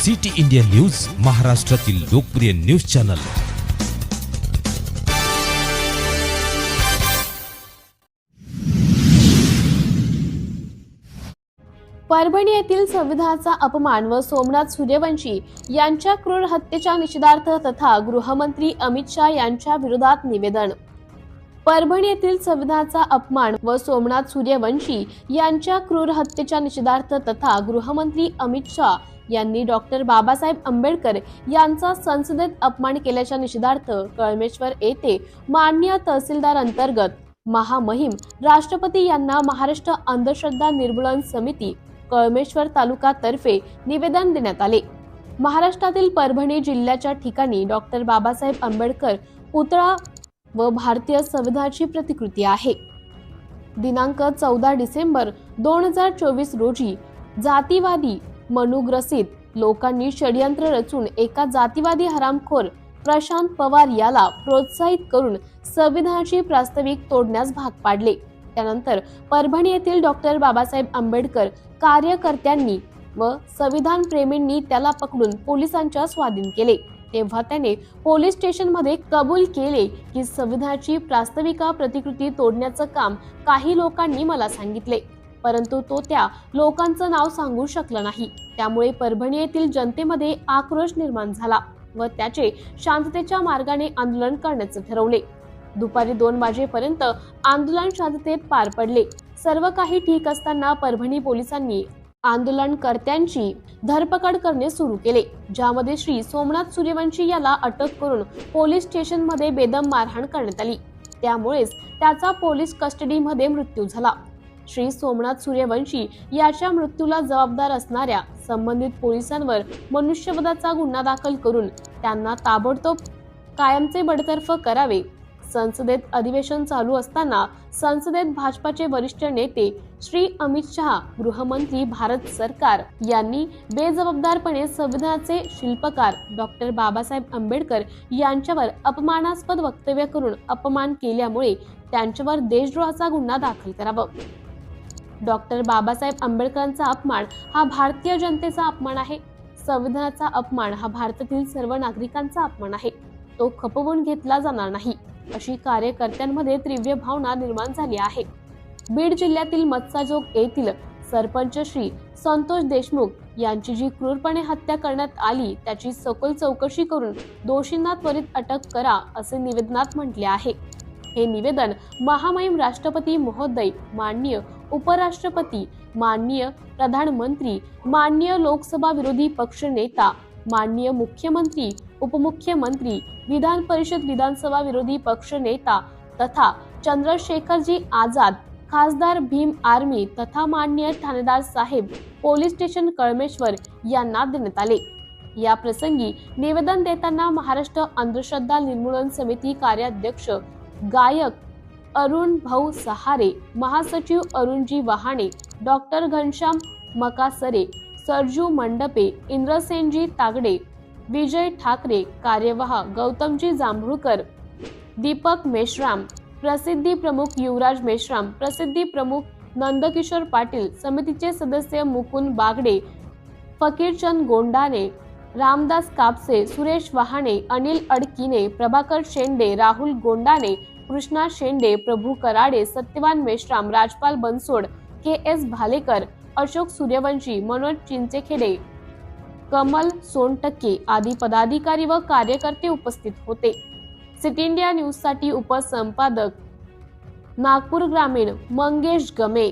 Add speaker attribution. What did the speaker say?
Speaker 1: City India news, महाराष्ट्रातील लोकप्रिय news channel.
Speaker 2: Parbhani येथील संविधानाचा अपमान व सोमनाथ सूर्यवंशी यांच्या क्रूर हत्येच्या निषेधार्थ तथा गृहमंत्री अमित शाह यांच्या विरोधात निवेदन। परभणी येथील संविधानाचा अपमान व सोमनाथ सूर्यवंशी यांच्या क्रूर हत्येच्या निषेधार्थ तथा गृहमंत्री अमित शाह यांनी डॉक्टर बाबासाहेब आंबेडकर यांचा संसदेत अपमान केल्याच्या निषेधार्थ कळमेश्वर येथे माननीय तहसीलदार अंतर्गत महामहिम राष्ट्रपती यांना महाराष्ट्र अंधश्रद्धा निर्मूलन समिती कळमेश्वर तालुका तर्फे निवेदन देण्यात आले। महाराष्ट्रातील परभणी जिल्ह्याच्या ठिकाणी डॉक्टर बाबासाहेब आंबेडकर पुतळा व भारतीय संविधानाची प्रतिकृती आहे। दिनांक 14 डिसेंबर 2024 रोजी जातीवादी मनुग्रसित लोकांनी षडयंत्र रचून एका जातीवादी हरामखोर प्रशांत पवार याला प्रोत्साहित करून संविधानाची प्रास्ताविक तोडण्यास भाग पाडले। त्यानंतर परभणी येथील डॉक्टर बाबासाहेब आंबेडकर कार्यकर्त्यांनी व संविधान प्रेमींनी त्याला पकडून पोलिसांच्या स्वाधीन केले। तेव्हा त्याने पोलीस स्टेशन मध्ये कबूल केले की संविधानाची प्रास्ताविका प्रतिकृती तोडण्याचं काम काही लोकांनी मला सांगितले, परंतु तो त्या लोकांचं नाव सांगू शकला नाही। त्यामुळे परभणी येथील जनतेमध्ये आक्रोश निर्माण झाला व त्याचे शांततेच्या मार्गाने आंदोलन करण्याचे ठरवले। दुपारी 2 वाजेपर्यंत आंदोलन शांततेत पार पडले। सर्व काही ठीक असताना परभणी पोलिसांनी आंदोलनकर्त्यांची धरपकड करणे सुरू केले, ज्यामध्ये श्री सोमनाथ सूर्यवंशी याला अटक करून पोलीस स्टेशन मध्ये बेदम मारहाण करण्यात आली। त्यामुळेच त्याचा पोलीस कस्टडीमध्ये मृत्यू झाला। श्री सोमनाथ सूर्यवंशी याच्या मृत्यूला जबाबदार असणाऱ्या संबंधित पोलिसांवर मनुष्यवधाचा गुन्हा दाखल करून त्यांना ताबडतोब कायमचे बडतर्फ करावे। संसदेत अधिवेशन चालू असताना संसदेत भाजपाचे वरिष्ठ नेते श्री अमित शहा, गृहमंत्री भारत सरकार यांनी बेजबाबदारपणे संविधानाचे शिल्पकार डॉक्टर बाबासाहेब आंबेडकर यांच्यावर अपमानास्पद वक्तव्य करून अपमान केल्यामुळे त्यांच्यावर देशद्रोहाचा गुन्हा दाखल करावा। डॉक्टर बाबासाहेब आंबेडकरांचा अपमान हा भारतीय जनतेचा अपमान आहे। संविधानाचा अपमान हा भारतातील सर्व नागरिकांचा अपमान आहे। तो खपवून घेतला जाणार नाही, अशी कार्यकर्त्यांमध्ये तीव्र भावना निर्माण झाली आहे। बीड जिल्ह्यातील मत्साजोग येथील सरपंच श्री संतोष देशमुख यांची जी क्रूरपणे हत्या करण्यात आली त्याची सखोल चौकशी करून दोषींना त्वरित अटक करा, असे निवेदनात म्हटले आहे। हे निवेदन महामहिम राष्ट्रपती महोदय, माननीय उपराष्ट्रपती, माननीय प्रधानमंत्री, माननीय लोकसभा विरोधी पक्ष नेता, माननीय मुख्यमंत्री, उपमुख्यमंत्री, विधान परिषद विधानसभा विरोधी पक्ष नेता तथा चंद्रशेखरजी आजाद, खासदार भीम आर्मी तथा माननीय ठाणेदार साहेब, पोलीस स्टेशन कळमेश्वर यांना देण्यात आले। या प्रसंगी निवेदन देताना महाराष्ट्र अंधश्रद्धा निर्मूलन समिती कार्याध्यक्ष गायक अरुण भाऊ सहारे, महासचिव अरुणजी वहाणे, डॉक्टर घनश्याम मकासरे, सरजू मंडपे, इंद्रसेनजी तागडे, विजय ठाकरे, कार्यवाह गौतमजी जांभूळकर, दीपक मेश्राम, प्रसिद्धी प्रमुख युवराज मेश्राम, प्रसिद्धी प्रमुख नंदकिशोर पाटील, समितीचे सदस्य मुकुंद बागडे, फकीरचंद गोंडाने, रामदास कापसे, सुरेश वहाणे, अनिल अडकिने, प्रभाकर शेंडे, राहुल गोंडाने, कृष्णा शेंडे, प्रभू कराडे, सत्यवान मेश्राम, राजपाल बनसोड, के.एस. भालेकर, अशोक सूर्यवंशी, मनोज चिंचेखेडे, कमल सोनटक्के आदी पदाधिकारी व कार्यकर्ते उपस्थित होते। सिटी इंडिया न्यूज साठी उपसंपादक नागपूर ग्रामीण मंगेश गमे।